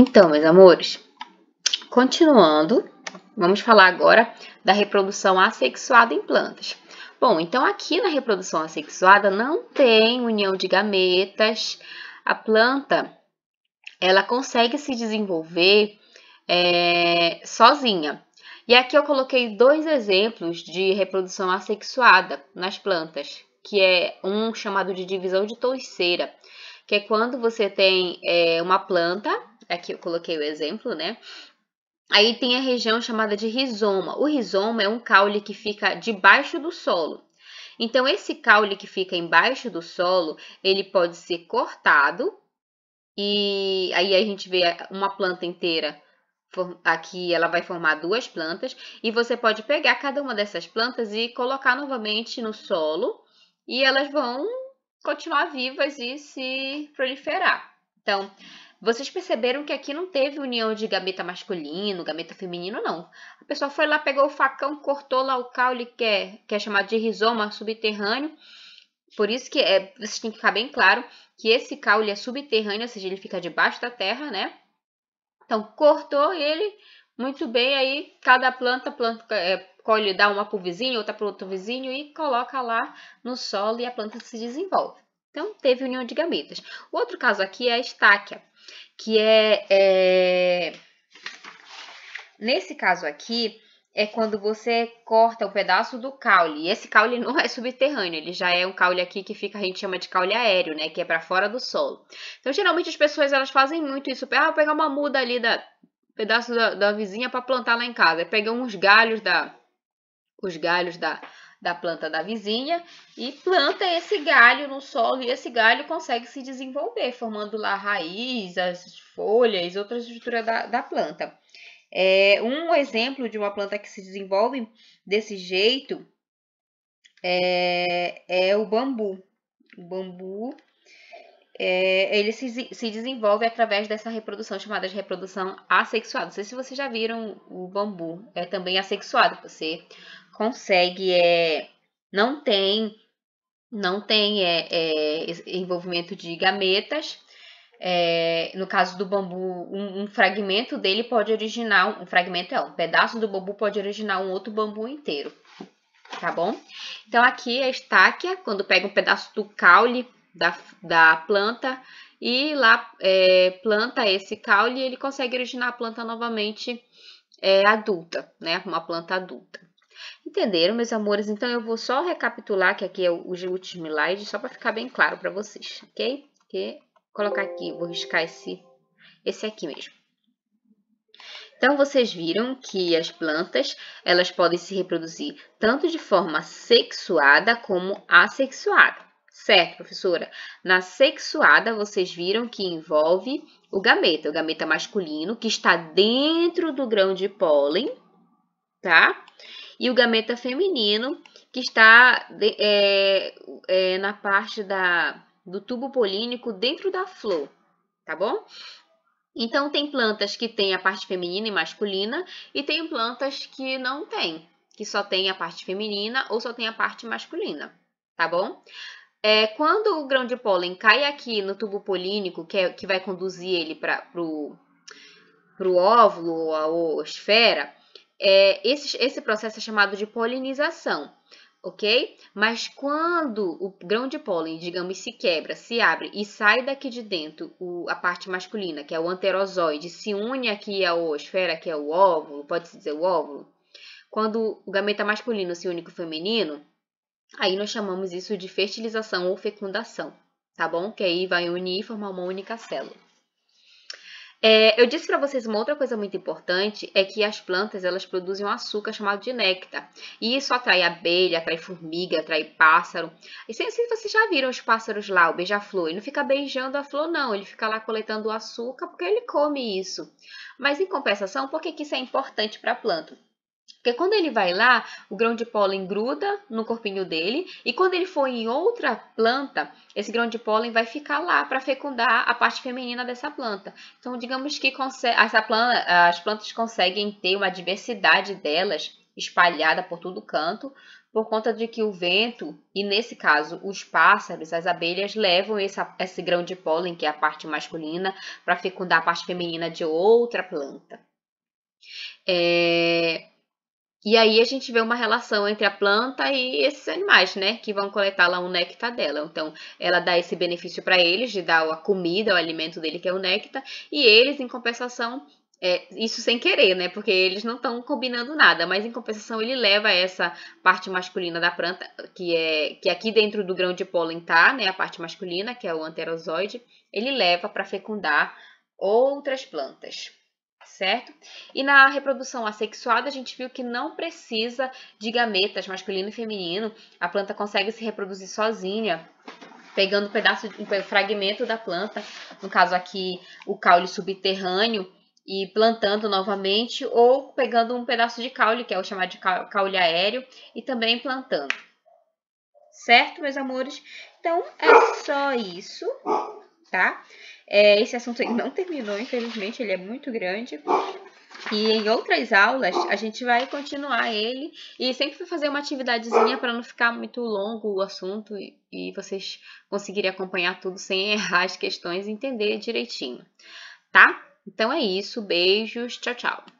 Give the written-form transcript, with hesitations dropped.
Então, meus amores, continuando, vamos falar agora da reprodução assexuada em plantas. Bom, então aqui na reprodução assexuada não tem união de gametas. A planta, ela consegue se desenvolver sozinha. E aqui eu coloquei dois exemplos de reprodução assexuada nas plantas, que é um chamado de divisão de touceira, que é quando você tem uma planta, aqui eu coloquei o exemplo, né? Aí tem a região chamada de rizoma. O rizoma é um caule que fica debaixo do solo. Então, esse caule que fica embaixo do solo, ele pode ser cortado e aí a gente vê uma planta inteira. Aqui ela vai formar duas plantas e você pode pegar cada uma dessas plantas e colocar novamente no solo e elas vão continuar vivas e se proliferar. Então, vocês perceberam que aqui não teve união de gameta masculino, gameta feminino, não. A pessoa foi lá, pegou o facão, cortou lá o caule que é chamado de rizoma subterrâneo. Por isso que vocês têm que ficar bem claro que esse caule é subterrâneo, ou seja, ele fica debaixo da terra, né? Então, cortou ele muito bem, aí cada planta colhe, dá uma para o vizinho, outra para o outro vizinho e coloca lá no solo e a planta se desenvolve. Então, teve união de gametas. O outro caso aqui é a estáquia, que nesse caso aqui, é quando você corta um pedaço do caule. E esse caule não é subterrâneo, ele já é um caule aqui que fica, a gente chama de caule aéreo, né? Que é para fora do solo. Então, geralmente as pessoas elas fazem muito isso. Vou pegar uma muda ali pedaço da vizinha para plantar lá em casa. Pega uns galhos da planta da vizinha e planta esse galho no solo e esse galho consegue se desenvolver, formando lá a raiz, as folhas, outras estruturas da planta. Um exemplo de uma planta que se desenvolve desse jeito é o bambu. O bambu ele se desenvolve através dessa reprodução chamada de reprodução assexuada. Não sei se vocês já viram o bambu, é também assexuado. Você consegue, não tem envolvimento de gametas. No caso do bambu, um fragmento dele pode originar, um pedaço do bambu pode originar um outro bambu inteiro, tá bom? Então, aqui a estáquia, quando pega um pedaço do caule da planta e lá planta esse caule, ele consegue originar a planta novamente adulta, né? Uma planta adulta. Entenderam, meus amores? Então, eu vou só recapitular, que aqui é o último slide, só para ficar bem claro para vocês, ok? Colocar aqui, vou riscar esse aqui mesmo. Então, vocês viram que as plantas, elas podem se reproduzir tanto de forma sexuada como assexuada. Certo, professora? Na sexuada, vocês viram que envolve o gameta masculino, que está dentro do grão de pólen, tá? E o gameta feminino, que está na parte do tubo polínico dentro da flor, tá bom? Então, tem plantas que têm a parte feminina e masculina e tem plantas que não têm, que só tem a parte feminina ou só tem a parte masculina, tá bom? Quando o grão de pólen cai aqui no tubo polínico, que vai conduzir ele para o óvulo ou a oosfera, esse processo é chamado de polinização, ok? Mas quando o grão de pólen, digamos, se quebra, se abre e sai daqui de dentro a parte masculina, que é o anterozoide, se une aqui à oosfera, que é o óvulo, pode-se dizer o óvulo, quando o gameta masculino se une com o feminino, aí nós chamamos isso de fertilização ou fecundação, tá bom? Que aí vai unir e formar uma única célula. Eu disse para vocês uma outra coisa muito importante, é que as plantas elas produzem um açúcar chamado de néctar. E isso atrai abelha, atrai formiga, atrai pássaro. E se vocês já viram os pássaros lá, o beija-flor, ele não fica beijando a flor não, ele fica lá coletando o açúcar porque ele come isso. Mas em compensação, por que isso é importante para a planta? Porque quando ele vai lá, o grão de pólen gruda no corpinho dele e quando ele for em outra planta, esse grão de pólen vai ficar lá para fecundar a parte feminina dessa planta. Então, digamos que as plantas conseguem ter uma diversidade delas espalhada por todo canto, por conta de que o vento, e nesse caso os pássaros, as abelhas, levam esse grão de pólen, que é a parte masculina, para fecundar a parte feminina de outra planta. E aí a gente vê uma relação entre a planta e esses animais, né, que vão coletar lá o néctar dela. Então, ela dá esse benefício para eles, de dar a comida, o alimento dele, que é o néctar, e eles, em compensação, isso sem querer, né, porque eles não estão combinando nada, mas em compensação ele leva essa parte masculina da planta, que aqui dentro do grão de pólen tá, né, a parte masculina, que é o anterozoide, ele leva para fecundar outras plantas. Certo? E na reprodução assexuada, a gente viu que não precisa de gametas masculino e feminino. A planta consegue se reproduzir sozinha, pegando um fragmento da planta, no caso aqui o caule subterrâneo, e plantando novamente, ou pegando um pedaço de caule, que é o chamado de caule aéreo, e também plantando. Certo, meus amores? Então, é só isso, tá? Esse assunto aí não terminou, infelizmente, ele é muito grande. E em outras aulas, a gente vai continuar ele e sempre fazer uma atividadezinha para não ficar muito longo o assunto e vocês conseguirem acompanhar tudo sem errar as questões e entender direitinho, tá? Então é isso, beijos, tchau, tchau!